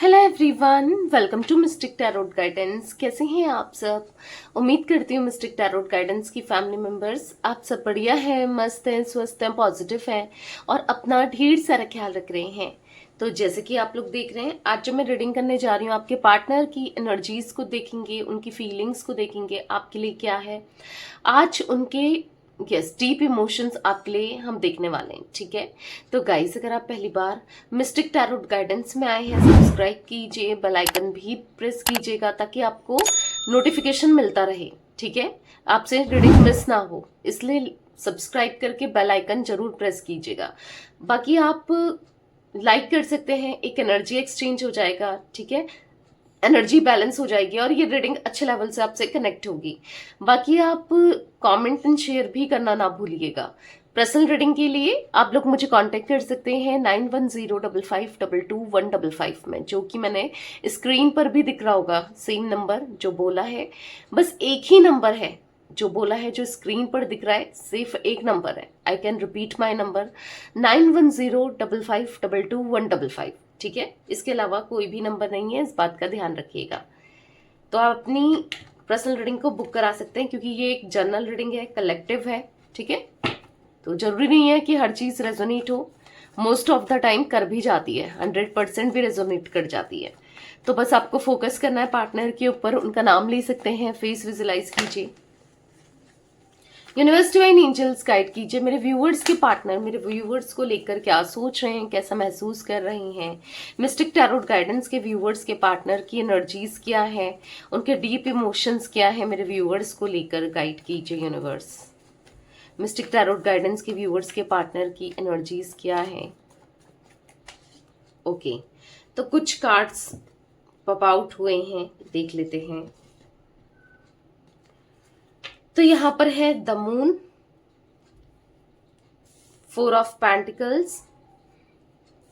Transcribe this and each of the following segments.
Hello everyone, welcome to Mystic Tarot Guidance. कैसे हैं आप सब? उम्मीद करती हूँ मिस्टिक टैरोट गाइडेंस की फैमिली मेंबर्स आप सब बढ़िया हैं, मस्त हैं, स्वस्थ हैं, पॉजिटिव हैं और अपना ढेर सारा ख्याल रख रहे हैं। तो जैसे कि आप लोग देख रहे हैं, आज जो मैं रीडिंग करने जा रही हूँ, आपके पार्टनर की एनर्जीज को देखेंगे, उनकी फीलिंग्स को देखेंगे, आपके लिए क्या है आज उनके डीप इमोशंस आपके लिए हम देखने वाले हैं। ठीक है, तो गाइस अगर आप पहली बार मिस्टिक टैरोट गाइडेंस में आए हैं, सब्सक्राइब कीजिए, बेल आइकन भी प्रेस कीजिएगा ताकि आपको नोटिफिकेशन मिलता रहे। ठीक है, आपसे रीडिंग मिस ना हो, इसलिए सब्सक्राइब करके बेल आइकन जरूर प्रेस कीजिएगा। बाकी आप लाइक कर सकते हैं, एक एनर्जी एक्सचेंज हो जाएगा। ठीक है, एनर्जी बैलेंस हो जाएगी और ये रीडिंग अच्छे लेवल से आपसे कनेक्ट होगी। बाकी आप कमेंट एंड शेयर भी करना ना भूलिएगा। पर्सनल रीडिंग के लिए आप लोग मुझे कांटेक्ट कर सकते हैं 9105522155 में, जो कि मैंने स्क्रीन पर भी दिख रहा होगा। सेम नंबर जो बोला है, बस एक ही नंबर है जो बोला है, जो स्क्रीन पर दिख रहा है सिर्फ एक नंबर है। I can repeat my number 9105522155। ठीक है, इसके अलावा कोई भी नंबर नहीं है, इस बात का ध्यान रखिएगा। तो आप अपनी पर्सनल रीडिंग को बुक करा सकते हैं, क्योंकि ये एक जनरल रीडिंग है, कलेक्टिव है। ठीक है, तो जरूरी नहीं है कि हर चीज रेजोनेट हो, मोस्ट ऑफ द टाइम कर भी जाती है, 100% भी रेजोनेट कर जाती है। तो बस आपको फोकस करना है पार्टनर के ऊपर, उनका नाम ले सकते हैं, फेस विजुलाइज कीजिए। यूनिवर्स डिवाइन एंजल्स गाइड कीजिए मेरे व्यूवर्स के पार्टनर मेरे व्यूवर्स को लेकर क्या सोच रहे हैं, कैसा महसूस कर रहे हैं। मिस्टिक टैरोट गाइडेंस के व्यूवर्स के पार्टनर की एनर्जीज क्या है, उनके डीप इमोशंस क्या है, मेरे व्यूवर्स को लेकर गाइड कीजिए यूनिवर्स। मिस्टिक टैरोट गाइडेंस के व्यूवर्स के पार्टनर की एनर्जीज क्या है। ओके, तो कुछ कार्ड्स पॉप आउट हुए हैं, देख लेते हैं। तो यहां पर है the moon, 4 of pentacles,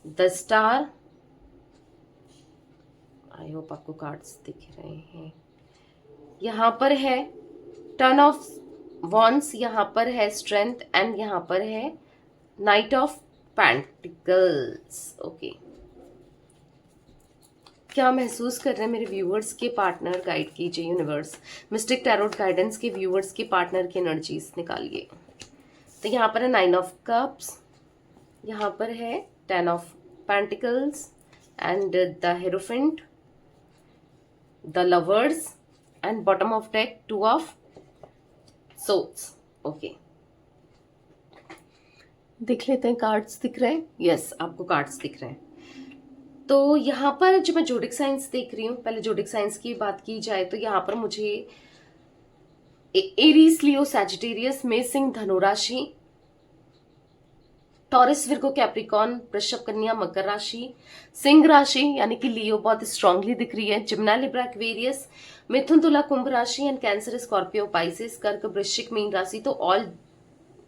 the star. I hope आपको कार्ड्स दिख रहे हैं। यहां पर है 10 ऑफ वॉन्ड्स, यहां पर है स्ट्रेंथ एंड यहां पर है नाइट ऑफ पेंटिकल्स। ओके, क्या महसूस कर रहे हैं मेरे व्यूवर्स के पार्टनर, गाइड कीजिए यूनिवर्स। मिस्टिक टैरोट गाइडेंस के व्यूवर्स के पार्टनर की एनर्जीज निकालिए। तो यहाँ पर है 9 ऑफ कप्स, यहाँ पर है 10 of pentacles and the hierophant, the lovers and bottom of deck 2 of swords. Okay, देख लेते हैं कार्ड्स दिख रहे हैं। यस, आपको कार्ड्स दिख रहे हैं। तो यहाँ पर जो मैं जोडिक साइंस देख रही हूँ, पहले जोडिक साइंस की बात की जाए तो यहाँ पर मुझे एरीज, लियो, सैजिटेरियस, मेष, सिंह, धनु राशि, टॉरस, विर्गो, कैप्रिकॉन, वृषभ, कन्या, मकर राशि, सिंह राशि यानी कि लियो बहुत स्ट्रांगली दिख रही है, जिम्ना, लिब्रा, एक्वेरियस, मिथुन, तुला, कुंभ राशि एंड कैंसर, स्कॉर्पियो, पाइसेस, कर्क, वृश्चिक, मीन राशि। तो ऑल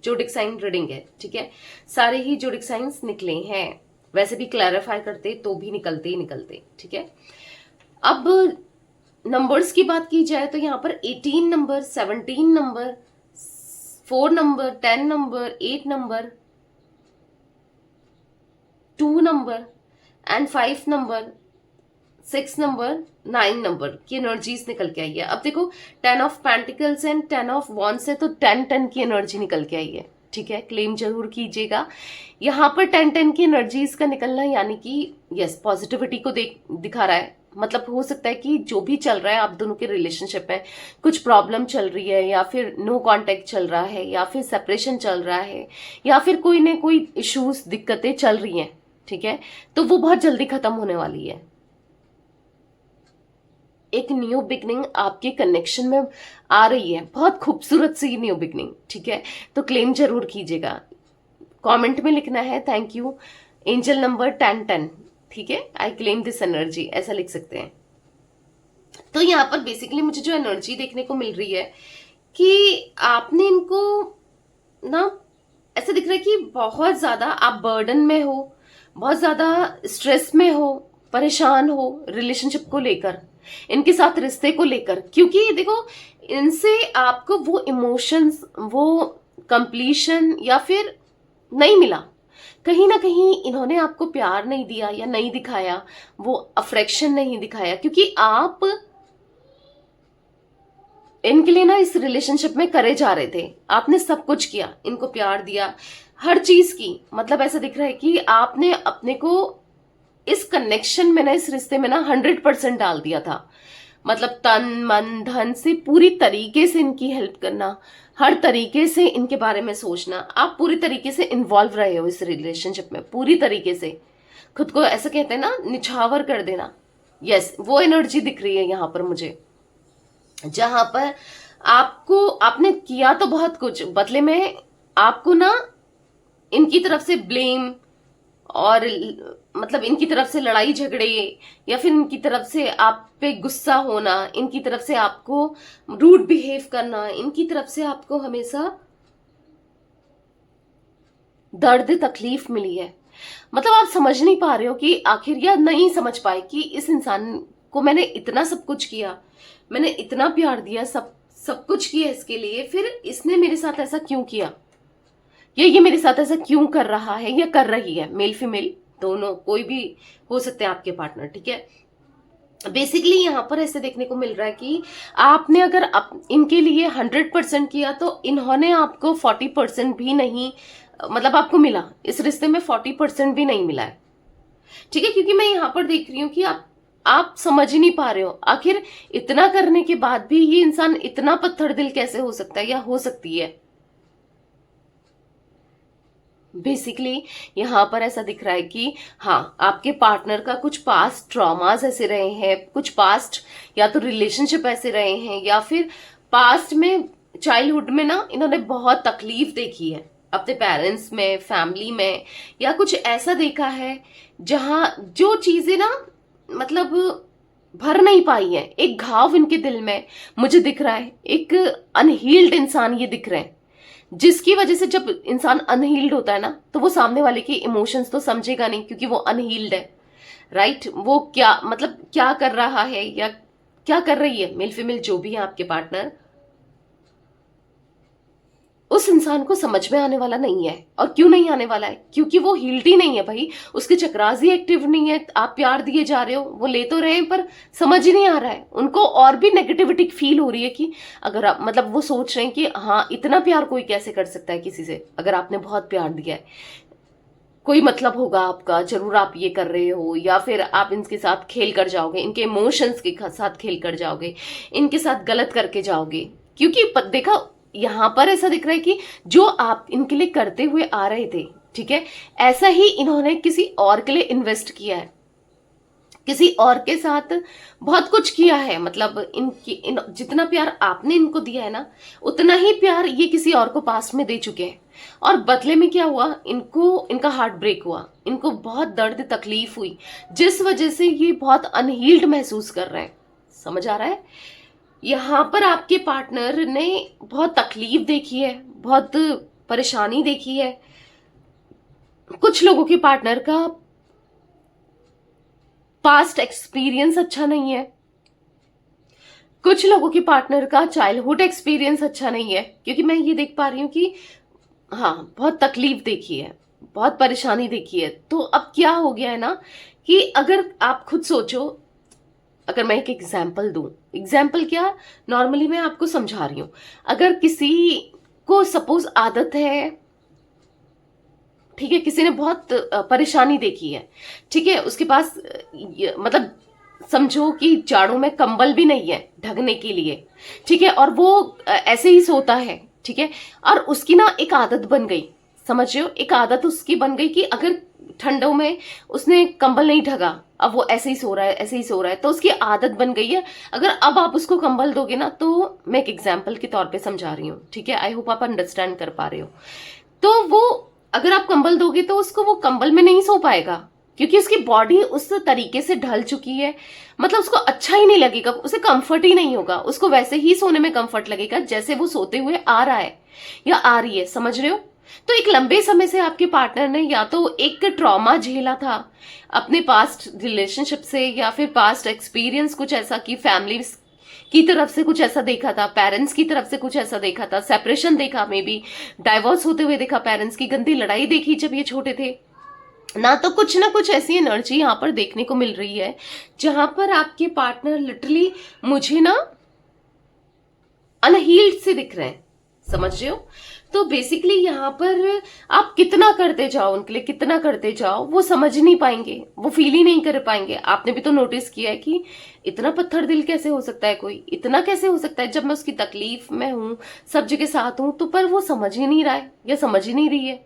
जोडिक साइन रीडिंग है। ठीक है, सारे ही जोडिक साइंस निकले हैं। वैसे भी क्लैरिफाई करते तो भी निकलते ही निकलते। ठीक है, अब नंबर्स की बात की जाए तो यहाँ पर 18 number, 17 number, 4 number, 10 number, 8 number, 2 number and 5 number, 6 number, 9 number की एनर्जीज निकल के आई है। अब देखो 10 of pentacles and 10 of wands है, तो 10-10 की एनर्जी निकल के आई है। ठीक है, क्लेम जरूर कीजिएगा। यहाँ पर 10-10 की एनर्जीज का निकलना यानी कि यस, पॉजिटिविटी को दिखा रहा है। मतलब हो सकता है कि जो भी चल रहा है आप दोनों के रिलेशनशिप में, कुछ प्रॉब्लम चल रही है या फिर नो कांटेक्ट चल रहा है या फिर सेपरेशन चल रहा है या फिर कोई न कोई इश्यूज, दिक्कतें चल रही हैं। ठीक है, तो वो बहुत जल्दी खत्म होने वाली है। एक न्यू बिगनिंग आपके कनेक्शन में आ रही है, बहुत खूबसूरत सी न्यू बिगनिंग। ठीक है, तो क्लेम जरूर कीजिएगा। कमेंट में लिखना है थैंक यू एंजल नंबर 1010। ठीक है, आई क्लेम दिस एनर्जी, ऐसा लिख सकते हैं। तो यहाँ पर बेसिकली मुझे जो एनर्जी देखने को मिल रही है कि आपने इनको ना, ऐसा दिख रहा है कि बहुत ज्यादा आप बर्डन में हो, बहुत ज्यादा स्ट्रेस में हो, परेशान हो रिलेशनशिप को लेकर, इनके साथ रिश्ते को लेकर। क्योंकि देखो इनसे आपको वो इमोशंस, वो कंप्लीशन या फिर नहीं मिला, कहीं ना कहीं इन्होंने आपको प्यार नहीं दिया या नहीं दिखाया, वो अफेक्शन नहीं दिखाया, क्योंकि आप इनके लिए ना इस रिलेशनशिप में करे जा रहे थे। आपने सब कुछ किया, इनको प्यार दिया, हर चीज की। मतलब ऐसा दिख रहा है कि आपने अपने को इस कनेक्शन में ना, इस रिश्ते में ना 100% डाल दिया था। मतलब तन मन धन से पूरी तरीके से इनकी हेल्प करना, हर तरीके से इनके बारे में सोचना। आप पूरी तरीके से इन्वॉल्व रहे हो इस रिलेशनशिप में, पूरी तरीके से खुद को ऐसा कहते हैं ना, निछावर कर देना। यस, वो एनर्जी दिख रही है यहाँ पर मुझे, जहां पर आपने किया तो बहुत कुछ, बदले में आपको ना इनकी तरफ से ब्लेम और मतलब इनकी तरफ से लड़ाई झगड़े, या फिर इनकी तरफ से आप पे गुस्सा होना, इनकी तरफ से आपको रूड बिहेव करना, इनकी तरफ से आपको हमेशा दर्द तकलीफ मिली है। मतलब आप समझ नहीं पा रहे हो कि आखिर, या नहीं समझ पाए कि इस इंसान को मैंने इतना सब कुछ किया, मैंने इतना प्यार दिया, सब कुछ किया इसके लिए, फिर इसने मेरे साथ ऐसा क्यों किया, या ये मेरे साथ ऐसा क्यों कर रहा है या कर रही है। मेल फीमेल दोनों, कोई भी हो सकते हैं आपके पार्टनर, ठीक है। बेसिकली यहाँ पर ऐसे देखने को मिल रहा है कि आपने अगर इनके लिए 100% किया तो इन्होंने आपको 40% भी नहीं, मतलब आपको मिला, इस रिश्ते में 40% भी नहीं मिला है, ठीक है। क्योंकि मैं यहाँ पर देख रही हूँ कि आप समझ ही नहीं पा रहे हो, आखिर इतना करने के बाद भी ये इंसान इतना पत्थर दिल कैसे हो सकता है या हो सकती है। बेसिकली यहाँ पर ऐसा दिख रहा है कि हाँ, आपके पार्टनर का कुछ पास्ट ट्रॉमास ऐसे रहे हैं, कुछ पास्ट या तो रिलेशनशिप ऐसे रहे हैं, या फिर पास्ट में चाइल्डहुड में ना इन्होंने बहुत तकलीफ देखी है अपने पेरेंट्स में, फैमिली में, या कुछ ऐसा देखा है जहां जो चीजें ना मतलब भर नहीं पाई है। एक घाव इनके दिल में मुझे दिख रहा है, एक अनहील्ड इंसान ये दिख रहे हैं, जिसकी वजह से जब इंसान अनहील्ड होता है ना, तो वो सामने वाले के इमोशंस तो समझेगा नहीं, क्योंकि वो अनहील्ड है, राइट। वो क्या मतलब क्या कर रहा है या क्या कर रही है, मेल फीमेल जो भी है आपके पार्टनर, उस इंसान को समझ में आने वाला नहीं है। और क्यों नहीं आने वाला है, क्योंकि वो हील्ड ही नहीं है भाई, उसके चक्रास ही एक्टिव नहीं है। आप प्यार दिए जा रहे हो, वो ले तो रहे हैं, पर समझ ही नहीं आ रहा है उनको, और भी नेगेटिविटी फील हो रही है कि अगर आप मतलब वो सोच रहे हैं कि हाँ, इतना प्यार कोई कैसे कर सकता है किसी से, अगर आपने बहुत प्यार दिया है, कोई मतलब होगा आपका, जरूर आप ये कर रहे हो, या फिर आप इनके साथ खेल कर जाओगे, इनके इमोशंस के साथ खेल कर जाओगे, इनके साथ गलत करके जाओगे। क्योंकि देखा, यहां पर ऐसा दिख रहा है कि जो आप इनके लिए करते हुए आ रहे थे, ठीक है, ऐसा ही इन्होंने किसी और के लिए इन्वेस्ट किया है, किसी और के साथ बहुत कुछ किया है। मतलब जितना प्यार आपने इनको दिया है ना, उतना ही प्यार ये किसी और को पास में दे चुके हैं। और बदले में क्या हुआ, इनका हार्ट ब्रेक हुआ, इनको बहुत दर्द तकलीफ हुई, जिस वजह से ये बहुत अनहील्ड महसूस कर रहे हैं। समझ आ रहा है, यहाँ पर आपके पार्टनर ने बहुत तकलीफ देखी है, बहुत परेशानी देखी है। कुछ लोगों के पार्टनर का पास्ट एक्सपीरियंस अच्छा नहीं है, कुछ लोगों के पार्टनर का चाइल्डहुड एक्सपीरियंस अच्छा नहीं है, क्योंकि मैं ये देख पा रही हूं कि हाँ, बहुत तकलीफ देखी है, बहुत परेशानी देखी है। तो अब क्या हो गया है ना कि अगर आप खुद सोचो, अगर मैं एक एग्जाम्पल दूं, एग्जाम्पल क्या, नॉर्मली मैं आपको समझा रही हूं। अगर किसी को सपोज आदत है, ठीक है, किसी ने बहुत परेशानी देखी है, ठीक है, उसके पास मतलब समझो कि जाड़ों में कंबल भी नहीं है ढकने के लिए, ठीक है, और वो ऐसे ही सोता है, ठीक है, और उसकी ना एक आदत बन गई, समझ रहे हो, एक आदत उसकी बन गई कि अगर ठंडों में उसने कंबल नहीं ढका, अब वो ऐसे ही सो रहा है, ऐसे ही सो रहा है, तो उसकी आदत बन गई है। अगर अब आप उसको कंबल दोगे ना, तो मैं एक एग्जाम्पल के तौर पे समझा रही हूँ, ठीक है, आई होप आप अंडरस्टैंड कर पा रहे हो। तो वो अगर आप कंबल दोगे तो उसको वो कंबल में नहीं सो पाएगा, क्योंकि उसकी बॉडी उस तरीके से ढल चुकी है। मतलब उसको अच्छा ही नहीं लगेगा, उसे कंफर्ट ही नहीं होगा, उसको वैसे ही सोने में कंफर्ट लगेगा जैसे वो सोते हुए आ रहा है या आ रही है, समझ रहे हो। तो एक लंबे समय से आपके पार्टनर ने या तो एक ट्रॉमा झेला था अपने पास्ट रिलेशनशिप से, या फिर पास्ट एक्सपीरियंस कुछ ऐसा कि फैमिली की तरफ से कुछ ऐसा देखा था, पेरेंट्स की तरफ से कुछ ऐसा देखा था, सेपरेशन देखा, मे बी डाइवोर्स होते हुए देखा, पेरेंट्स की गंदी लड़ाई देखी जब ये छोटे थे, ना कुछ ऐसी एनर्जी यहाँ पर देखने को मिल रही है जहां पर आपके पार्टनर लिटरली मुझे ना अनहील्ड से दिख रहे हैं, समझ रहे हो। तो बेसिकली यहाँ पर आप कितना करते जाओ उनके लिए, कितना करते जाओ, वो समझ नहीं पाएंगे, वो फील ही नहीं कर पाएंगे। आपने भी तो नोटिस किया है कि इतना पत्थर दिल कैसे हो सकता है, कोई इतना कैसे हो सकता है, जब मैं उसकी तकलीफ में हूं, सब जगह साथ हूं, तो पर वो समझ ही नहीं रहा है या समझ ही नहीं रही है।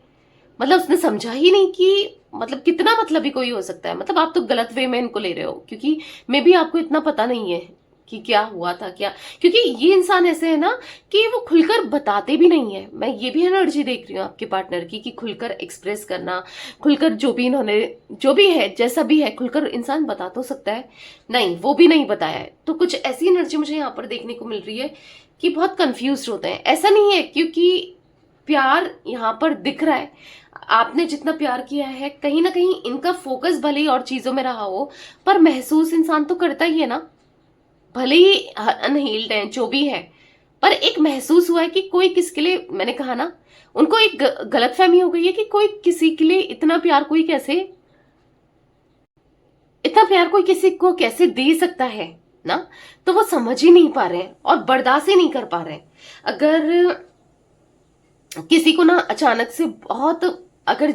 मतलब उसने समझा ही नहीं कि मतलब कितना मतलब ही कोई हो सकता है। मतलब आप तो गलत वे में इनको ले रहे हो, क्योंकि मे बी आपको इतना पता नहीं है कि क्या हुआ था क्या, क्योंकि ये इंसान ऐसे है ना कि वो खुलकर बताते भी नहीं है। मैं ये भी एनर्जी देख रही हूँ आपके पार्टनर की कि खुलकर एक्सप्रेस करना, खुलकर जो भी इन्होंने जो भी है जैसा भी है खुलकर इंसान बता तो सकता है, नहीं वो भी नहीं बताया है। तो कुछ ऐसी एनर्जी मुझे यहाँ पर देखने को मिल रही है कि बहुत कंफ्यूज होते हैं। ऐसा नहीं है, क्योंकि प्यार यहाँ पर दिख रहा है, आपने जितना प्यार किया है कहीं ना कहीं इनका फोकस भले ही और चीजों में रहा हो, पर महसूस इंसान तो करता ही है ना। भले ही अनहील्ड है जो भी है, पर एक महसूस हुआ है कि कोई किसके लिए, मैंने कहा ना, उनको एक गलतफहमी हो गई है कि कोई किसी के लिए इतना प्यार कोई किसी को कैसे दे सकता है ना। तो वो समझ ही नहीं पा रहे हैं और बर्दाश्त ही नहीं कर पा रहे हैं। अगर किसी को ना अचानक से बहुत, अगर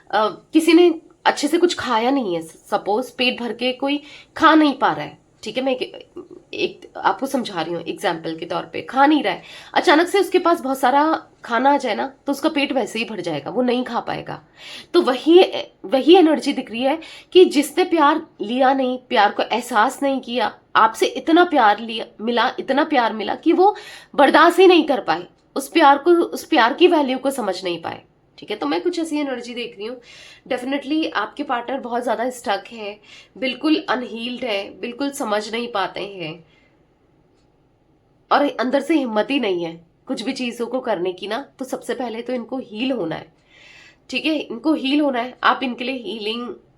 किसी ने अच्छे से कुछ खाया नहीं है, सपोज पेट भर के कोई खा नहीं पा रहा है, ठीक है, मैं एक आपको समझा रही हूँ एग्जाम्पल के तौर पे, खा नहीं रहा है, अचानक से उसके पास बहुत सारा खाना आ जाए ना तो उसका पेट वैसे ही भर जाएगा, वो नहीं खा पाएगा। तो वही एनर्जी दिख रही है कि जिसने प्यार लिया नहीं, प्यार को एहसास नहीं किया, आपसे इतना प्यार लिया मिला, इतना प्यार मिला कि वो बर्दाश्त ही नहीं कर पाए, उस प्यार की वैल्यू को समझ नहीं पाए। ठीक है, तो मैं कुछ ऐसी एनर्जी देख रही हूँ। डेफिनेटली आपके पार्टनर बहुत ज्यादा स्टक है, बिल्कुल अनहील्ड है, बिल्कुल समझ नहीं पाते हैं और अंदर से हिम्मत ही नहीं है कुछ भी चीजों को करने की ना। तो सबसे पहले तो इनको हील होना है, ठीक है, इनको हील होना है। आप इनके लिए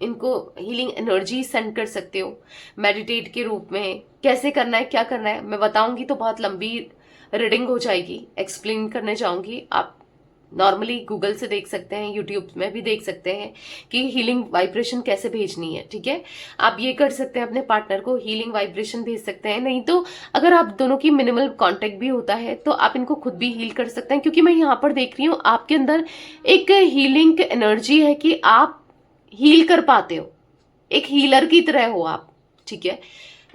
इनको हीलिंग एनर्जी सेंड कर सकते हो मेडिटेट के रूप में। कैसे करना है, क्या करना है, मैं बताऊंगी तो बहुत लंबी रीडिंग हो जाएगी, एक्सप्लेन करने जाऊंगी। आप नॉर्मली गूगल से देख सकते हैं, यूट्यूब में भी देख सकते हैं कि हीलिंग वाइब्रेशन कैसे भेजनी है। ठीक है, आप ये कर सकते हैं, अपने पार्टनर को हीलिंग वाइब्रेशन भेज सकते हैं। नहीं तो अगर आप दोनों की मिनिमल कांटेक्ट भी होता है तो आप इनको खुद भी हील कर सकते हैं, क्योंकि मैं यहाँ पर देख रही हूँ आपके अंदर एक हीलिंग एनर्जी है कि आप हील कर पाते हो, एक हीलर की तरह हो आप। ठीक है,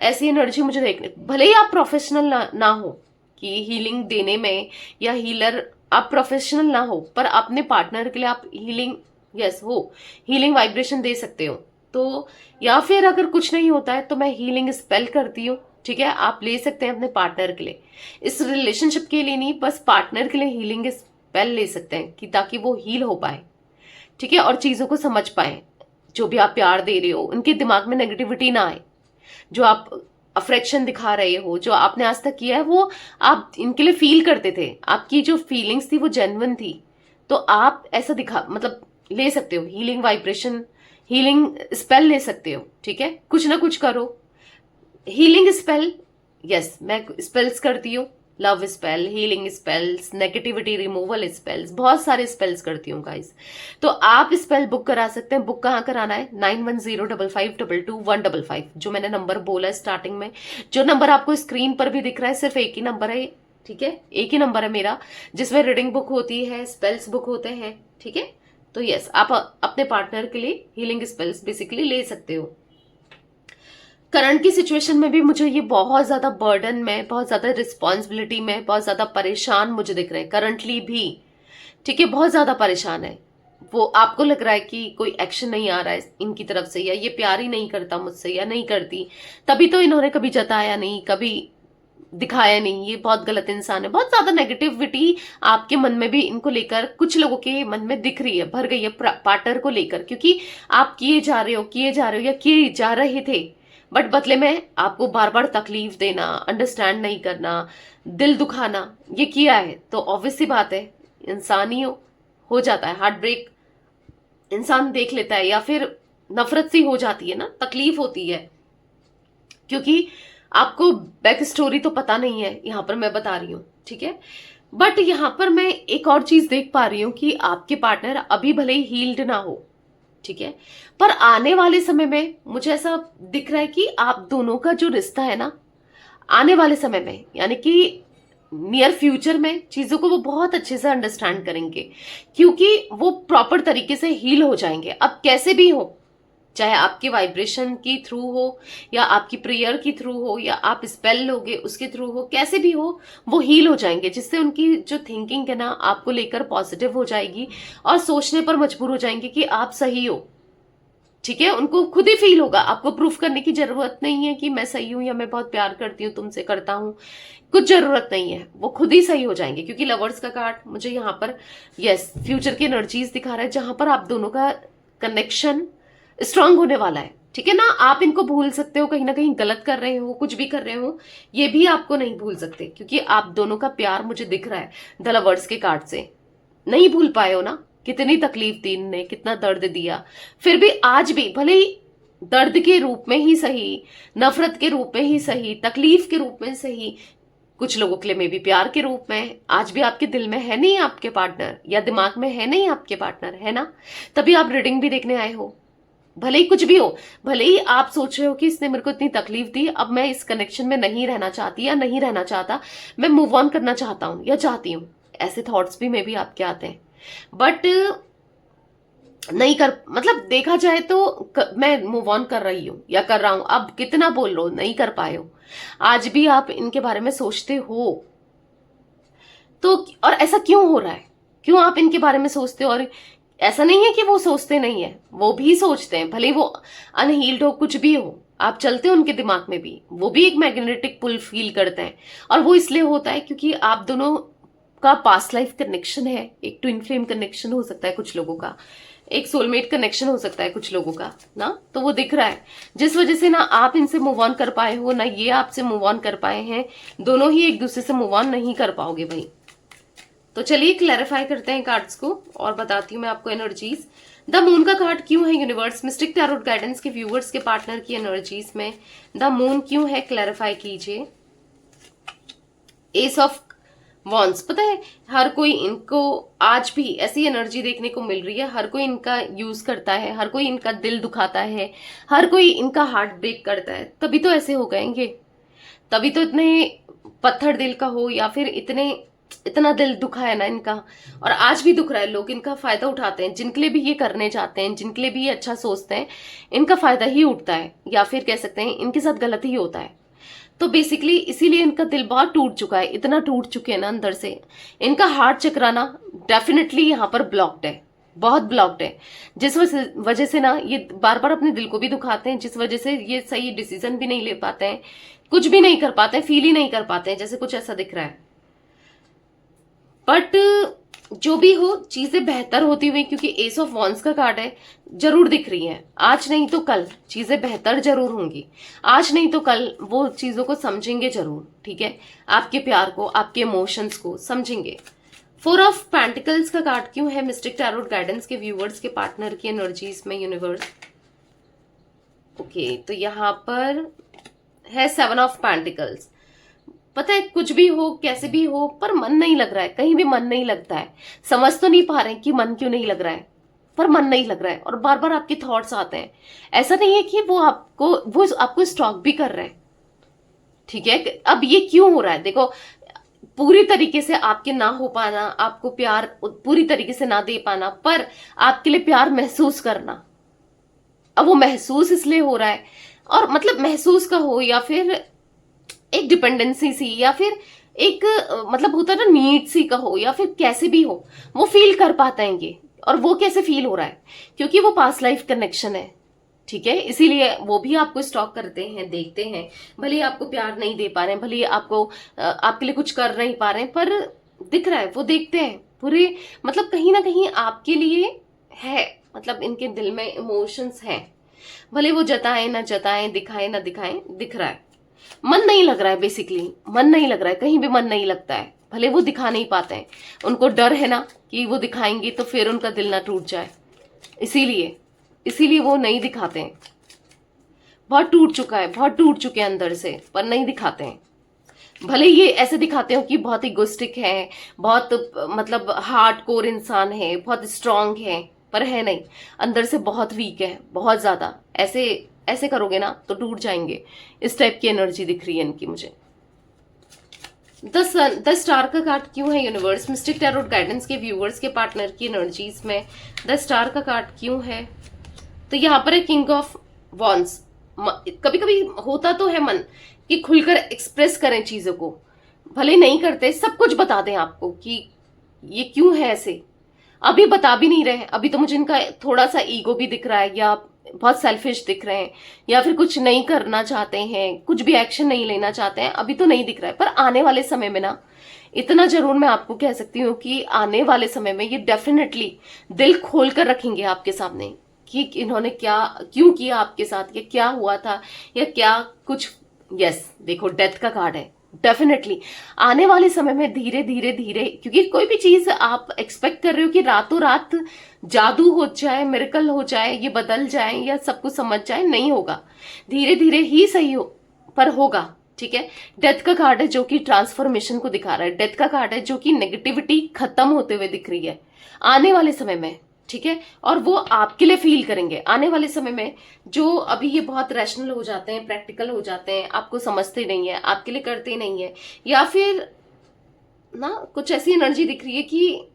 ऐसी एनर्जी मुझे देखने, भले ही आप प्रोफेशनल ना हो कि हीलिंग देने में, या हीलर आप प्रोफेशनल ना हो, पर अपने पार्टनर के लिए आप हीलिंग वाइब्रेशन दे सकते हो। तो या फिर अगर कुछ नहीं होता है तो मैं हीलिंग स्पेल करती हूँ। ठीक है, आप ले सकते हैं अपने पार्टनर के लिए, इस रिलेशनशिप के लिए नहीं, बस पार्टनर के लिए हीलिंग स्पेल ले सकते हैं कि ताकि वो हील हो पाए। ठीक है, और चीजों को समझ पाए, जो भी आप प्यार दे रहे हो उनके दिमाग में नेगेटिविटी ना आए, जो आप अफ्रेक्शन दिखा रहे हो, जो आपने आज तक किया है, वो आप इनके लिए फील करते थे, आपकी जो फीलिंग्स थी वो जेन्युइन थी। तो आप ऐसा मतलब ले सकते हो, हीलिंग वाइब्रेशन, हीलिंग स्पेल ले सकते हो। ठीक है, कुछ ना कुछ करो, हीलिंग स्पेल। यस, मैं स्पेल्स करती हूँ, love spell, healing spells, negativity removal spells, बहुत सारे स्पेल्स करती हूँ गाइस। तो आप स्पेल बुक करा सकते हैं। बुक कहाँ कराना है, 9105522155, जो मैंने नंबर बोला स्टार्टिंग में, जो नंबर आपको स्क्रीन पर भी दिख रहा है, सिर्फ एक ही नंबर है। ठीक है, एक ही नंबर है मेरा, जिसमें रीडिंग बुक होती है, स्पेल्स बुक होते हैं। ठीक है, तो यस, आप अपने पार्टनर के लिए हीलिंग स्पेल्स बेसिकली ले सकते हो। करंट की सिचुएशन में भी मुझे ये बहुत ज्यादा बर्डन में, बहुत ज्यादा रिस्पॉन्सिबिलिटी में, बहुत ज्यादा परेशान मुझे दिख रहे हैं करंटली भी। ठीक है, बहुत ज्यादा परेशान है वो। आपको लग रहा है कि कोई एक्शन नहीं आ रहा है इनकी तरफ से, या ये प्यार ही नहीं करता मुझसे, या नहीं करती, तभी तो इन्होंने कभी जताया नहीं, कभी दिखाया नहीं, ये बहुत गलत इंसान है। बहुत ज्यादा नेगेटिविटी आपके मन में भी इनको लेकर, कुछ लोगों के मन में दिख रही है, भर गई है पार्टनर को लेकर, क्योंकि आप किए जा रहे हो या किए जा रहे थे, बट बदले में आपको बार बार तकलीफ देना, अंडरस्टैंड नहीं करना, दिल दुखाना, ये किया है। तो ऑब्वियस सी बात है, इंसान ही हो जाता है, हार्ट ब्रेक इंसान देख लेता है, या फिर नफरत सी हो जाती है ना, तकलीफ होती है, क्योंकि आपको बैक स्टोरी तो पता नहीं है, यहां पर मैं बता रही हूं। ठीक है, बट यहां पर मैं एक और चीज देख पा रही हूं कि आपके पार्टनर अभी भले ही हील्ड ना हो, ठीक है। पर आने वाले समय में मुझे ऐसा दिख रहा है कि आप दोनों का जो रिश्ता है ना, आने वाले समय में यानी कि नियर फ्यूचर में चीजों को वो बहुत अच्छे से अंडरस्टैंड करेंगे, क्योंकि वो प्रॉपर तरीके से हील हो जाएंगे। अब कैसे भी हो, चाहे आपके वाइब्रेशन की थ्रू हो या आपकी प्रेयर की थ्रू हो या आप स्पेल लोगे उसके थ्रू हो, कैसे भी हो वो हील हो जाएंगे, जिससे उनकी जो थिंकिंग है ना आपको लेकर पॉजिटिव हो जाएगी और सोचने पर मजबूर हो जाएंगे कि आप सही हो। ठीक है, उनको खुद ही फील होगा, आपको प्रूफ करने की जरूरत नहीं है कि मैं सही हूं या मैं बहुत प्यार करती हूँ तुमसे, करता हूं, कुछ जरूरत नहीं है, वो खुद ही सही हो जाएंगे। क्योंकि लवर्स का कार्ड मुझे यहाँ पर यस फ्यूचर की एनर्जीज दिखा रहा है, जहां पर आप दोनों का कनेक्शन स्ट्रांग होने वाला है। ठीक है ना, आप इनको भूल सकते हो, कहीं ना कहीं गलत कर रहे हो, कुछ भी कर रहे हो, ये भी आपको नहीं भूल सकते, क्योंकि आप दोनों का प्यार मुझे दिख रहा है द लवर्स के कार्ड से। नहीं भूल पाए हो ना, कितनी तकलीफ दी इनने, कितना दर्द दिया, फिर भी आज भी भले ही दर्द के रूप में ही सही, नफरत के रूप में ही सही, तकलीफ के रूप में सही, कुछ लोगों के लिए मे भी प्यार के रूप में, आज भी आपके दिल में है नहीं आपके पार्टनर, या दिमाग में है नहीं आपके पार्टनर, है ना, तभी आप रीडिंग भी देखने आए हो। भले ही कुछ भी हो, भले ही आप सोच रहे हो कि इसने मेरे को इतनी तकलीफ दी, अब मैं इस कनेक्शन में नहीं रहना चाहती या नहीं रहना चाहता, मैं मूव ऑन करना चाहता हूं या चाहती हूं, ऐसे थॉट्स भी मे भी आपके आते हैं, बट नहीं कर, मतलब देखा जाए तो मैं मूव ऑन कर रही हूं या कर रहा हूं, अब कितना बोल लो नहीं कर पाए हो, आज भी आप इनके बारे में सोचते हो। तो और ऐसा क्यों हो रहा है, क्यों आप इनके बारे में सोचते हो? और ऐसा नहीं है कि वो सोचते नहीं है, वो भी सोचते हैं, भले वो अनहील्ड हो, कुछ भी हो, आप चलते हो उनके दिमाग में भी, वो भी एक मैग्नेटिक पुल फील करते हैं। और वो इसलिए होता है क्योंकि आप दोनों का पास्ट लाइफ कनेक्शन है, एक ट्विन फ्लेम कनेक्शन हो सकता है कुछ लोगों का, एक सोलमेट कनेक्शन हो सकता है कुछ लोगों का ना, तो वो दिख रहा है, जिस वजह से ना आप इनसे मूव ऑन कर पाए हो ना ये आपसे मूव ऑन कर पाए हैं, दोनों ही एक दूसरे से मूव ऑन नहीं कर पाओगे भाई। तो चलिए क्लैरिफाई करते हैं कार्ड्स को और बताती हूँ मैं आपको एनर्जीज। द मून का कार्ड क्यों है यूनिवर्स मिस्टिक टैरोट गाइडेंस के व्यूवर्स के पार्टनर की एनर्जीज में द मून क्यों है, क्लैरिफाई कीजिए। एस ऑफ वॉन्स, पता है हर कोई इनको आज भी ऐसी एनर्जी देखने को मिल रही है, हर कोई इनका यूज करता है, हर कोई इनका दिल दुखाता है, हर कोई इनका हार्ट ब्रेक करता है, तभी तो ऐसे हो गएंगे, तभी तो इतने पत्थर दिल का हो या फिर इतना दिल दुखा है ना इनका, और आज भी दुख रहा है। लोग इनका फायदा उठाते हैं, जिनके लिए भी ये करने चाहते हैं, जिनके लिए भी ये अच्छा सोचते हैं, इनका फायदा ही उठता है, या फिर कह सकते हैं इनके साथ गलत ही होता है। तो बेसिकली इसीलिए इनका दिल बहुत टूट चुका है, इतना टूट चुके हैं ना अंदर से, इनका हार्ट चक्रा ना डेफिनेटली यहाँ पर ब्लॉक्ड है, बहुत ब्लॉक्ड है, जिस वजह से ना ये बार बार अपने दिल को भी दुखाते हैं, जिस वजह से ये सही डिसीजन भी नहीं ले पाते हैं, कुछ भी नहीं कर पाते हैं, फील ही नहीं कर पाते हैं, जैसे कुछ ऐसा दिख रहा है। बट जो भी हो चीजें बेहतर होती हुई, क्योंकि एस ऑफ वॉन्स का कार्ड है, जरूर दिख रही है, आज नहीं तो कल चीजें बेहतर जरूर होंगी, आज नहीं तो कल वो चीजों को समझेंगे जरूर। ठीक है, आपके प्यार को, आपके इमोशंस को समझेंगे। फोर ऑफ पेंटिकल्स का कार्ड क्यों है मिस्टिक टैरोट गाइडेंस के व्यूवर्स के पार्टनर की एनर्जीज में यूनिवर्स। ओके, तो यहाँ पर है सेवन ऑफ पेंटिकल्स। पता है कुछ भी हो कैसे भी हो, पर मन नहीं लग रहा है, कहीं भी मन नहीं लगता है, समझ तो नहीं पा रहे हैं कि मन क्यों नहीं लग रहा है, पर मन नहीं लग रहा है, और बार बार आपके थॉट्स आते हैं। ऐसा नहीं है कि वो आपको स्टॉक भी कर रहे हैं। ठीक है, अब ये क्यों हो रहा है, देखो पूरी तरीके से आपके ना हो पाना, आपको प्यार पूरी तरीके से ना दे पाना, पर आपके लिए प्यार महसूस करना, अब वो महसूस इसलिए हो रहा है, और मतलब महसूस का हो या फिर एक डिपेंडेंसी सी, या फिर एक मतलब होता है ना नीड सी का हो, या फिर कैसे भी हो, वो फील कर पाते हैं ये। और वो कैसे फील हो रहा है, क्योंकि वो पास्ट लाइफ कनेक्शन है। ठीक है, इसीलिए वो भी आपको स्टॉक करते हैं, देखते हैं, भले ही आपको प्यार नहीं दे पा रहे हैं, भले ही आपके लिए कुछ कर नहीं पा रहे हैं, पर दिख रहा है, वो देखते हैं पूरे, मतलब कहीं ना कहीं आपके लिए है, मतलब इनके दिल में इमोशंस हैं, भले वो जताएं ना जताएं, दिखाएं ना दिखाएं, दिख रहा है। मन नहीं लग रहा है, बेसिकली मन नहीं लग रहा है, कहीं भी मन नहीं लगता है, भले वो दिखा नहीं पाते हैं, उनको डर है ना कि वो दिखाएंगे तो फिर उनका दिल ना टूट जाए, इसीलिए वो नहीं दिखाते हैं। बहुत टूट चुका है, बहुत टूट चुके हैं अंदर से, पर नहीं दिखाते हैं। भले ये ऐसे दिखाते हो कि बहुत इगोइस्टिक है, बहुत मतलब हार्ड कोर इंसान है, बहुत स्ट्रांग है, पर है नहीं, अंदर से बहुत वीक है, बहुत ज्यादा। ऐसे ऐसे करोगे ना तो टूट जाएंगे, इस टाइप की एनर्जी दिख रही है इनकी मुझे। द स्टार का कार्ड क्यों है यूनिवर्स मिस्टिक टैरोट गाइडेंस के व्यूअर्स के पार्टनर की एनर्जीज में? द स्टार का कार्ड क्यों है? तो यहाँ पर है किंग ऑफ वॉन्स। कभी कभी होता तो है मन कि खुलकर एक्सप्रेस करें चीजों को, भले नहीं करते, सब कुछ बता दें आपको कि ये क्यों है ऐसे, अभी बता भी नहीं रहे। अभी तो मुझे इनका थोड़ा सा ईगो भी दिख रहा है, या बहुत सेल्फिश दिख रहे हैं, या फिर कुछ नहीं करना चाहते हैं, कुछ भी एक्शन नहीं लेना चाहते हैं, अभी तो नहीं दिख रहा है। पर आने वाले समय में ना, इतना जरूर मैं आपको कह सकती हूँ कि आने वाले समय में ये डेफिनेटली दिल खोल कर रखेंगे आपके सामने कि इन्होंने क्या क्यों किया आपके साथ, या क्या हुआ था, या क्या कुछ। यस, देखो डेथ का कार्ड है। डेफिनेटली आने वाले समय में धीरे धीरे धीरे, क्योंकि कोई भी चीज आप एक्सपेक्ट कर रहे हो कि रातों रात जादू हो जाए, मिरेकल हो जाए, ये बदल जाए या सब कुछ समझ जाए, नहीं होगा। धीरे धीरे ही सही हो, पर होगा। ठीक है, डेथ का कार्ड है जो कि ट्रांसफॉर्मेशन को दिखा रहा है। डेथ का कार्ड है जो कि नेगेटिविटी खत्म होते हुए दिख रही है आने वाले समय में। ठीक है, और वो आपके लिए फील करेंगे आने वाले समय में। जो अभी ये बहुत रैशनल हो जाते हैं, प्रैक्टिकल हो जाते हैं, आपको समझते नहीं है, आपके लिए करते नहीं है, या फिर ना कुछ ऐसी एनर्जी दिख रही है कि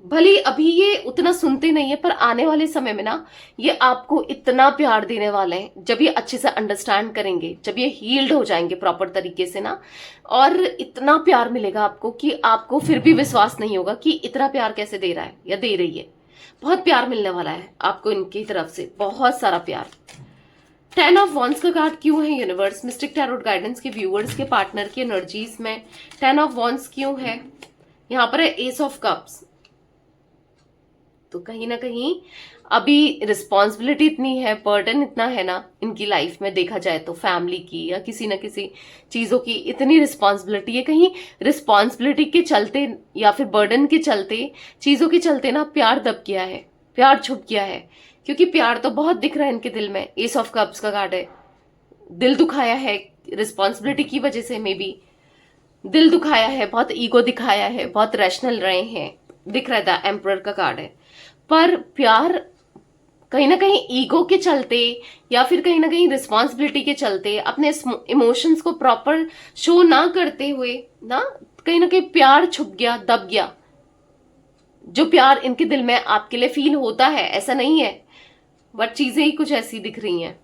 भले अभी ये उतना सुनते नहीं है, पर आने वाले समय में ना ये आपको इतना प्यार देने वाले हैं जब ये अच्छे से अंडरस्टैंड करेंगे, जब ये हील्ड हो जाएंगे प्रॉपर तरीके से ना, और इतना प्यार मिलेगा आपको कि आपको फिर भी विश्वास नहीं होगा कि इतना प्यार कैसे दे रहा है या दे रही है। बहुत प्यार मिलने वाला है आपको इनकी तरफ से, बहुत सारा प्यार। 10 ऑफ वॉन्ड्स का कार्ड क्यों है यूनिवर्स मिस्टिक टैरोट गाइडेंस के व्यूअर्स के पार्टनर की एनर्जीज में? 10 ऑफ वॉन्ड्स क्यों है? यहां पर है एस ऑफ कप्स। तो कहीं ना कहीं अभी रिस्पॉन्सिबिलिटी इतनी है, बर्डन इतना है ना इनकी लाइफ में, देखा जाए तो फैमिली की या किसी ना किसी चीजों की इतनी रिस्पॉन्सिबिलिटी है। कहीं रिस्पॉन्सिबिलिटी के चलते या फिर बर्डन के चलते, चीजों के चलते ना प्यार दब गया है, प्यार छुप गया है। क्योंकि प्यार तो बहुत दिख रहा है इनके दिल में। एस ऑफ कप्स का कार्ड है, दिल दुखाया है रिस्पॉन्सिबिलिटी की वजह से, मे बी दिल दुखाया है, बहुत ईगो दिखाया है, बहुत रैशनल रहे हैं, दिख रहा है। द एम्परर का कार्ड है, पर प्यार कहीं ना कहीं ईगो के चलते या फिर कहीं ना कहीं रिस्पॉन्सिबिलिटी के चलते, अपने इमोशंस को प्रॉपर शो ना करते हुए ना कहीं प्यार छुप गया, दब गया। जो प्यार इनके दिल में आपके लिए फील होता है, ऐसा नहीं है, बट चीजें ही कुछ ऐसी दिख रही हैं।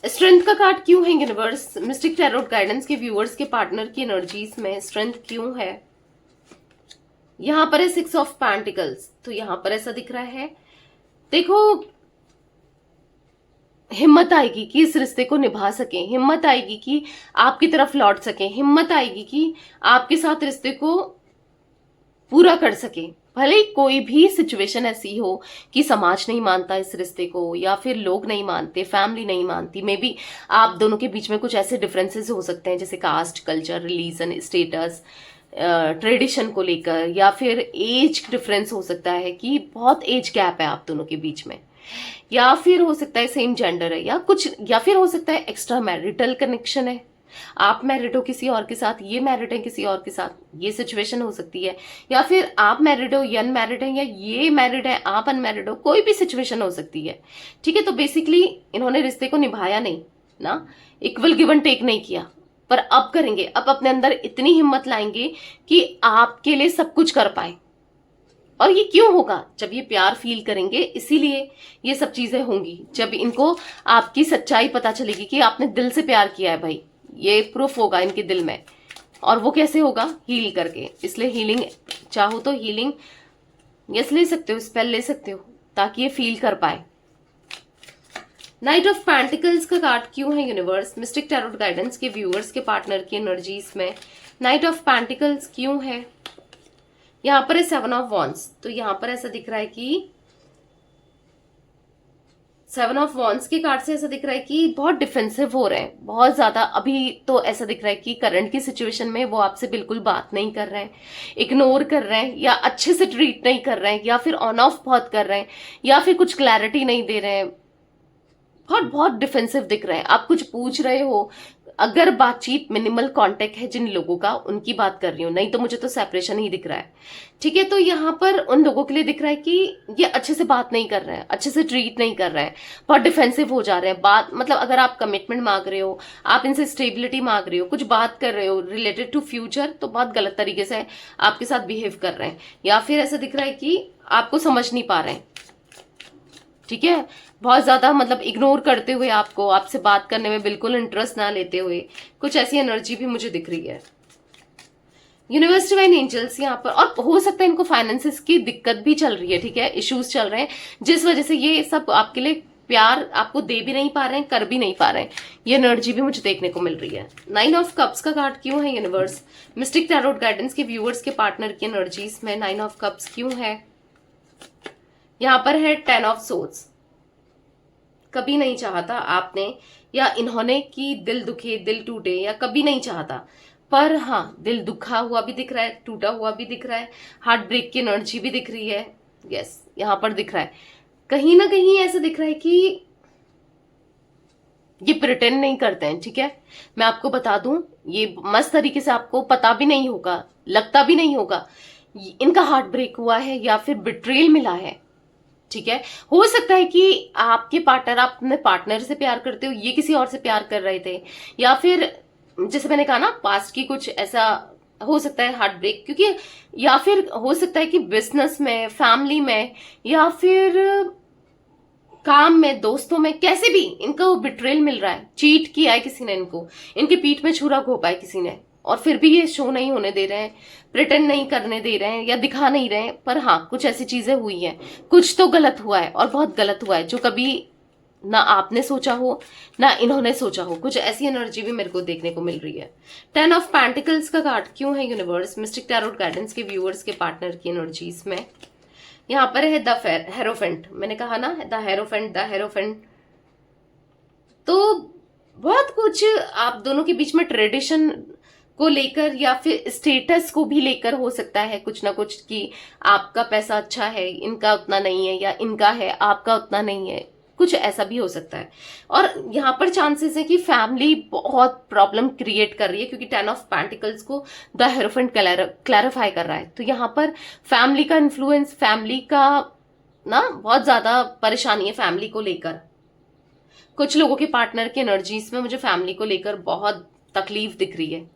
स्ट्रेंथ का कार्ड क्यों है यूनिवर्स मिस्टिक टैरोट गाइडेंस के व्यूअर्स के पार्टनर की एनर्जीज में? स्ट्रेंथ क्यों है? यहां पर है 6 ऑफ पेंटिकल्स। तो यहां पर ऐसा दिख रहा है, देखो हिम्मत आएगी कि इस रिश्ते को निभा सके, हिम्मत आएगी कि आपकी तरफ लौट सके, हिम्मत आएगी कि आपके साथ रिश्ते को पूरा कर सके। भले कोई भी सिचुएशन ऐसी हो कि समाज नहीं मानता इस रिश्ते को, या फिर लोग नहीं मानते, फैमिली नहीं मानती, मे बी आप दोनों के बीच में कुछ ऐसे डिफरेंसेस हो सकते हैं जैसे caste, culture, religion, status, tradition को लेकर, या फिर एज डिफरेंस हो सकता है कि बहुत एज गैप है आप दोनों के बीच में, या फिर हो सकता है सेम जेंडर है, या कुछ, या फिर हो सकता है एक्स्ट्रा मैरिटल कनेक्शन है, आप मैरिड हो किसी और के साथ, ये मैरिड है किसी और के साथ, ये सिचुएशन हो सकती है, या फिर आप मैरिड हो, ये अनमैरिड है, या ये मैरिड है आप अनमैरिड हो, कोई भी सिचुएशन हो सकती है। ठीक है, तो बेसिकली इन्होंने रिश्ते को निभाया नहीं ना, इक्वल गिव एंड टेक नहीं किया, पर अब करेंगे। अब अपने अंदर इतनी हिम्मत लाएंगे कि आपके लिए सब कुछ कर पाए। और ये क्यों होगा? जब ये प्यार फील करेंगे, इसीलिए ये सब चीजें होंगी। जब इनको आपकी सच्चाई पता चलेगी कि आपने दिल से प्यार किया है भाई, ये प्रूफ होगा इनके दिल में। और वो कैसे होगा? हील करके। इसलिए हीलिंग चाहो तो हीलिंग यस ले सकते हो, स्पेल ले सकते हो, ताकि ये फील कर पाए। नाइट ऑफ पेंटिकल्स का कार्ड क्यों है यूनिवर्स मिस्टिक टैरोट गाइडेंस के व्यूअर्स के पार्टनर की एनर्जीज में? नाइट ऑफ पेंटिकल्स क्यों है? यहां पर है 7 ऑफ वॉन्ड्स। तो यहां पर ऐसा दिख रहा है कि 7 ऑफ वॉन्ड्स के कार्ड से ऐसा दिख रहा है कि बहुत डिफेंसिव हो रहे हैं, बहुत ज्यादा। अभी तो ऐसा दिख रहा है कि करंट की सिचुएशन में वो आपसे बिल्कुल बात नहीं कर रहे हैं, इग्नोर कर रहे हैं, या अच्छे से ट्रीट नहीं कर रहे हैं, या फिर ऑन ऑफ बहुत कर रहे हैं, या फिर कुछ क्लैरिटी नहीं दे रहे हैं। बहुत बहुत डिफेंसिव दिख रहे हैं। आप कुछ पूछ रहे हो, अगर बातचीत मिनिमल कांटेक्ट है जिन लोगों का, उनकी बात कर रही हूँ, नहीं तो मुझे तो सेपरेशन ही दिख रहा है। ठीक है, तो यहाँ पर उन लोगों के लिए दिख रहा है कि ये अच्छे से बात नहीं कर रहे हैं, अच्छे से ट्रीट नहीं कर रहे हैं, बहुत डिफेंसिव हो जा रहे हैं। बात मतलब अगर आप कमिटमेंट मांग रहे हो, आप इनसे स्टेबिलिटी मांग रहे हो, कुछ बात कर रहे हो रिलेटेड टू फ्यूचर, तो बहुत गलत तरीके से आपके साथ बिहेव कर रहे हैं। या फिर ऐसा दिख रहा है कि आपको समझ नहीं पा रहे हैं। ठीक है, बहुत ज्यादा मतलब इग्नोर करते हुए आपको, आपसे बात करने में बिल्कुल इंटरेस्ट ना लेते हुए, कुछ ऐसी एनर्जी भी मुझे दिख रही है। यूनिवर्स डिवाइन एंजल्स यहाँ पर, और हो सकता है इनको फाइनेंसेस की दिक्कत भी चल रही है। ठीक है, इश्यूज चल रहे हैं जिस वजह से ये सब आपके लिए प्यार आपको दे भी नहीं पा रहे हैं, कर भी नहीं पा रहे हैं। ये एनर्जी भी मुझे देखने को मिल रही है। 9 ऑफ कप्स का कार्ड क्यों है यूनिवर्स? मिस्टिक टैरोट गाइडेंस के व्यूअर्स के पार्टनर की एनर्जीज में 9 ऑफ कप्स क्यों है? यहाँ पर है 10 ऑफ सोर्ड्स। कभी नहीं चाहता आपने या इन्होंने कि दिल दुखे, दिल टूटे, या कभी नहीं चाहता, पर हाँ दिल दुखा हुआ भी दिख रहा है, टूटा हुआ भी दिख रहा है, हार्ट ब्रेक की एनर्जी भी दिख रही है। यस, यहाँ पर दिख रहा है, कहीं ना कहीं ऐसा दिख रहा है कि ये प्रिटेंड नहीं करते हैं। ठीक है, मैं आपको बता दूं, ये मस्त तरीके से आपको पता भी नहीं होगा, लगता भी नहीं होगा इनका हार्ट ब्रेक हुआ है या फिर बिट्रेल मिला है। ठीक है, हो सकता है कि आपके पार्टनर, आप अपने पार्टनर से प्यार करते हो, ये किसी और से प्यार कर रहे थे, या फिर जैसे मैंने कहा ना, पास्ट की कुछ ऐसा हो सकता है हार्ट ब्रेक, क्योंकि या फिर हो सकता है कि बिजनेस में, फैमिली में, या फिर काम में, दोस्तों में, कैसे भी इनको बिट्रेल मिल रहा है, चीट किया है किसी ने इनको, इनके पीठ में छुरा घोंपा है किसी ने, और फिर भी ये शो नहीं होने दे रहे हैं, प्रिटेंड नहीं करने दे रहे हैं या दिखा नहीं रहे हैं। पर हाँ, कुछ ऐसी चीजें हुई हैं, कुछ तो गलत हुआ है और बहुत गलत हुआ है, जो कभी ना आपने सोचा हो ना इन्होंने सोचा हो। कुछ ऐसी एनर्जी भी मेरे को देखने को मिल रही है। 10 ऑफ पेंटिकल्स का कार्ड क्यों है यूनिवर्स? मिस्टिक टैरोट गाइडेंस के व्यूअर्स के पार्टनर की एनर्जीज में यहाँ पर है द हेरोफेंट। मैंने कहा ना, द हेरोफेंट। तो बहुत कुछ आप दोनों के बीच में ट्रेडिशन को लेकर या फिर स्टेटस को भी लेकर हो सकता है कुछ ना कुछ, कि आपका पैसा अच्छा है, इनका उतना नहीं है, या इनका है आपका उतना नहीं है, कुछ ऐसा भी हो सकता है। और यहाँ पर चांसेस है कि फैमिली बहुत प्रॉब्लम क्रिएट कर रही है, क्योंकि 10 ऑफ पेंटिकल्स को द हेरोफेंट क्लैरिफाई कर रहा है। तो यहाँ पर फैमिली का इन्फ्लुएंस, फैमिली का ना बहुत ज्यादा परेशानी है फैमिली को लेकर। कुछ लोगों के पार्टनर की एनर्जीज में मुझे फैमिली को लेकर बहुत तकलीफ दिख रही है,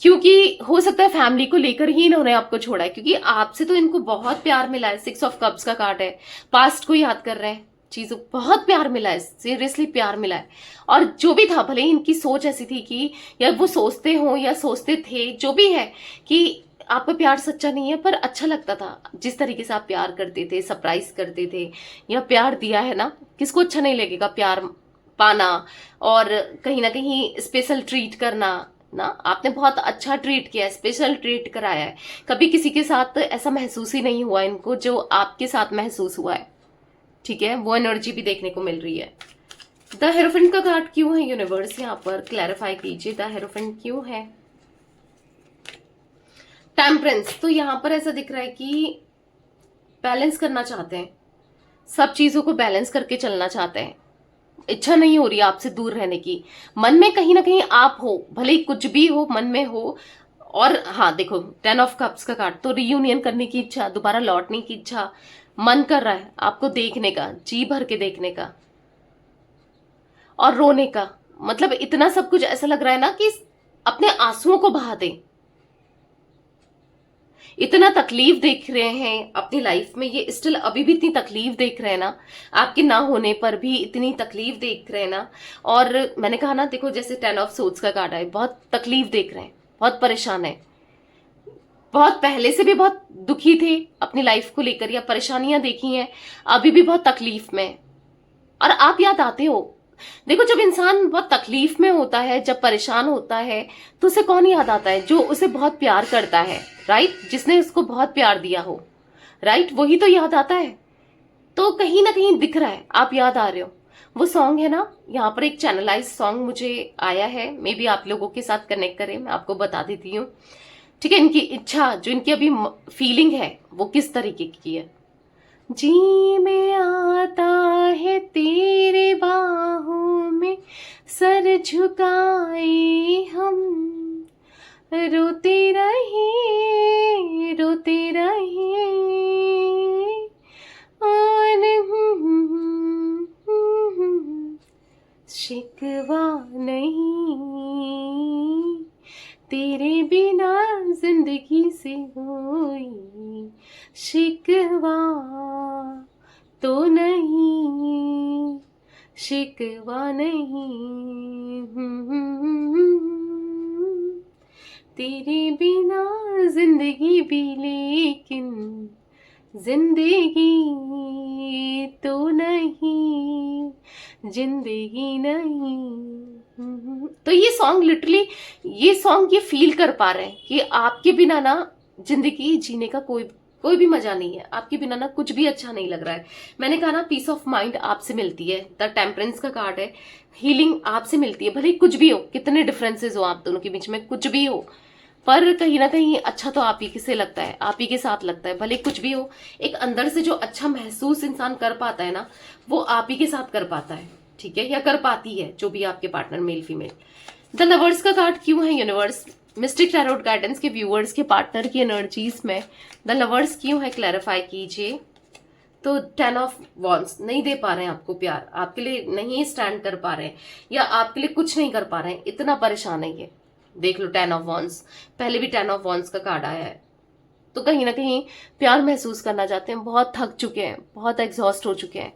क्योंकि हो सकता है फैमिली को लेकर ही इन्होंने आपको छोड़ा है, क्योंकि आपसे तो इनको बहुत प्यार मिला है। 6 ऑफ कप्स का कार्ड है, पास्ट को याद कर रहे हैं, चीजों बहुत प्यार मिला है, सीरियसली प्यार मिला है। और जो भी था, भले ही इनकी सोच ऐसी थी कि, या वो सोचते हो या सोचते थे, जो भी है, कि आपका प्यार सच्चा नहीं है, पर अच्छा लगता था जिस तरीके से आप प्यार करते थे, सरप्राइज करते थे, या प्यार दिया है ना, किसको अच्छा नहीं लगेगा प्यार पाना, और कहीं ना कहीं स्पेशल ट्रीट करना ना। आपने बहुत अच्छा ट्रीट किया है, स्पेशल ट्रीट कराया है, कभी किसी के साथ ऐसा महसूस ही नहीं हुआ इनको जो आपके साथ महसूस हुआ है। ठीक है, वो एनर्जी भी देखने को मिल रही है। द हेरोफेंट का कार्ड क्यों है यूनिवर्स? यहाँ पर क्लैरिफाई कीजिए, द हेरोफेंट क्यों है? टेम्परेंस। तो यहाँ पर ऐसा दिख रहा है कि बैलेंस करना चाहते हैं, सब चीजों को बैलेंस करके चलना चाहते हैं, इच्छा नहीं हो रही आपसे दूर रहने की। मन में कहीं ना कहीं आप हो, भले ही कुछ भी हो मन में हो। और हाँ देखो, 10 ऑफ कप्स का कार्ड, तो रियूनियन करने की इच्छा, दोबारा लौटने की इच्छा, मन कर रहा है आपको देखने का, जी भर के देखने का और रोने का। मतलब इतना सब कुछ ऐसा लग रहा है ना कि अपने आंसुओं को बहा दे। इतना तकलीफ देख रहे हैं अपनी लाइफ में, ये स्टिल अभी भी इतनी तकलीफ देख रहे हैं ना, आपके ना होने पर भी इतनी तकलीफ देख रहे हैं ना। और मैंने कहा ना, देखो जैसे 10 ऑफ सोर्ड्स का कार्ड है, बहुत तकलीफ देख रहे हैं, बहुत परेशान है, बहुत पहले से भी बहुत दुखी थे अपनी लाइफ को लेकर, या परेशानियां देखी हैं, अभी भी बहुत तकलीफ में। और आप याद आते हो। देखो, जब इंसान बहुत तकलीफ में होता है, जब परेशान होता है, तो उसे कौन याद आता है? जो उसे बहुत प्यार करता है, राइट, जिसने उसको बहुत प्यार दिया हो, राइट, वही तो याद आता है। तो कहीं ना कहीं दिख रहा है, आप याद आ रहे हो। वो सॉन्ग है ना, यहाँ पर एक चैनलाइज सॉन्ग मुझे आया है, मे बी आप लोगों के साथ कनेक्ट करें, मैं आपको बता देती हूँ। ठीक है, इनकी इच्छा, जो इनकी अभी फीलिंग है, वो किस तरीके की है। जी में आता है तेरे बाहों में, सर झुकाए हम रोते रहे और शिकवा नहीं तेरे बिना जिंदगी से होई शिकवा तो नहीं शिकवा नहीं तेरे बिना जिंदगी भी लेकिन जिंदगी तो नहीं जिंदगी नहीं। तो ये सॉन्ग लिटरली ये फील कर पा रहे हैं कि आपके बिना ना जिंदगी जीने का कोई भी मजा नहीं है, आपके बिना ना कुछ भी अच्छा नहीं लग रहा है। मैंने कहा ना पीस ऑफ माइंड आपसे मिलती है, द टेम्परेंस का कार्ड है, हीलिंग आपसे मिलती है। भले कुछ भी हो, कितने डिफरेंसेस हो आप दोनों के बीच में, कुछ भी हो, पर कहीं ना कहीं अच्छा तो आप ही से लगता है, आप ही के साथ लगता है। भले कुछ भी हो, एक अंदर से जो अच्छा महसूस इंसान कर पाता है ना, वो आप ही के साथ कर पाता है, ठीक है, या कर पाती है, जो भी आपके partner male female. The lovers का कार्ड क्यों है यूनिवर्स मिस्टिक टैरोट गाइडेंस के व्यूअर्स के पार्टनर की एनर्जीज में द लवर्स क्यों है, क्लैरिफाई कीजिए। तो 10 ऑफ वॉन्ड्स, नहीं दे पा रहे हैं आपको प्यार, आपके लिए नहीं स्टैंड कर पा रहे हैं, या आपके लिए कुछ नहीं कर पा रहे हैं, इतना परेशान है ये। देख लो 10 ऑफ वॉन्ड्स, पहले भी 10 ऑफ वॉन्ड्स का कार्ड आया है। तो कहीं ना कहीं प्यार महसूस करना चाहते हैं, बहुत थक चुके हैं, बहुत एग्जॉस्ट हो चुके हैं,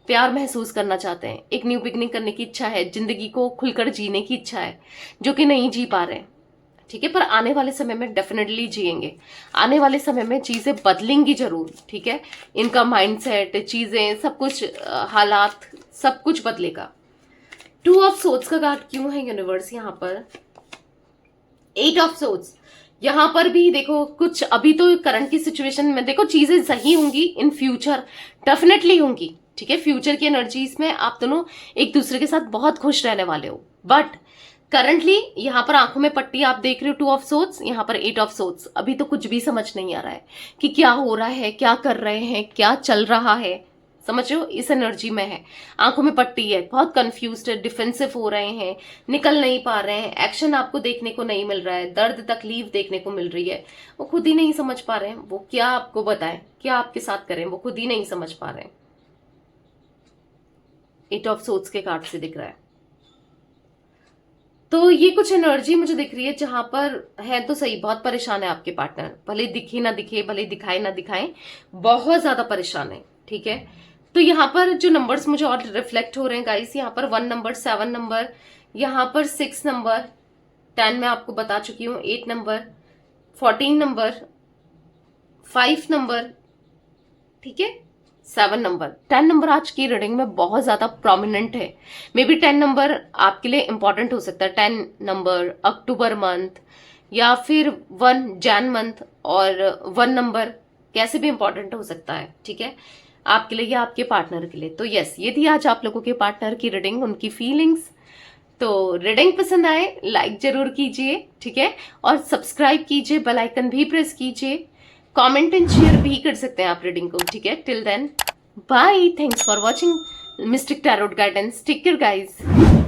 प्यार महसूस करना चाहते हैं, एक न्यू बिगनिंग करने की इच्छा है, जिंदगी को खुलकर जीने की इच्छा है, जो कि नहीं जी पा रहे हैं, ठीक है। पर आने वाले समय में डेफिनेटली जिएंगे, आने वाले समय में चीजें बदलेंगी जरूर, ठीक है। इनका माइंडसेट, चीजें, सब कुछ, हालात, सब कुछ बदलेगा। 2 ऑफ सोर्ड्स का कार्ड क्यों है यूनिवर्स यहाँ पर, 8 ऑफ सोर्ड्स, यहां पर भी देखो कुछ अभी तो करंट की सिचुएशन में देखो चीजें सही होंगी, इन फ्यूचर डेफिनेटली होंगी, ठीक है। फ्यूचर की एनर्जीज में आप दोनों एक दूसरे के साथ बहुत खुश रहने वाले हो, बट करंटली यहाँ पर आंखों में पट्टी आप देख रहे हो 2 ऑफ सोर्ड्स, यहाँ पर 8 ऑफ सोर्ड्स। अभी तो कुछ भी समझ नहीं आ रहा है कि क्या हो रहा है, क्या कर रहे हैं, क्या चल रहा है, समझ रहे हो, इस एनर्जी में है। आंखों में पट्टी है, बहुत कंफ्यूज्ड है, डिफेंसिव हो रहे हैं, निकल नहीं पा रहे हैं, एक्शन आपको देखने को नहीं मिल रहा है, दर्द तकलीफ देखने को मिल रही है, वो खुद ही नहीं समझ पा रहे हैं, वो क्या आपको बताएं, क्या आपके साथ करें, वो खुद ही नहीं समझ पा रहे हैं। 8 ऑफ सोर्ड्स के कार्ड से दिख रहा है। तो ये कुछ एनर्जी मुझे दिख रही है जहां पर है तो सही, बहुत परेशान है आपके पार्टनर, भले दिखे ना दिखे, भले दिखाए ना दिखाए, बहुत ज्यादा परेशान है, ठीक है। तो यहाँ पर जो नंबर्स मुझे और रिफ्लेक्ट हो रहे हैं गाइस, यहाँ पर 1 नंबर, 7 नंबर, यहाँ पर 6 नंबर, 10 मैं आपको बता चुकी हूँ, 8 नंबर, 14 नंबर, 5 नंबर, ठीक है, 7 नंबर, 10 नंबर आज की रीडिंग में बहुत ज्यादा प्रोमिनेंट है। मे बी 10 नंबर आपके लिए इंपॉर्टेंट हो सकता है, 10 नंबर अक्टूबर मंथ, या फिर 1 जैन मंथ, और 1 नंबर कैसे भी इंपॉर्टेंट हो सकता है, ठीक है, आपके लिए या आपके पार्टनर के लिए। तो यस, ये थी आज आप लोगों के पार्टनर की रीडिंग, उनकी फीलिंग्स। तो रीडिंग पसंद आए लाइक जरूर कीजिए, ठीक है, और सब्सक्राइब कीजिए, बेल आइकन भी प्रेस कीजिए, कमेंट एंड शेयर भी कर सकते हैं आप रीडिंग को, ठीक है। Till then bye, thanks for watching Mystic Tarot Guidance, take care guys.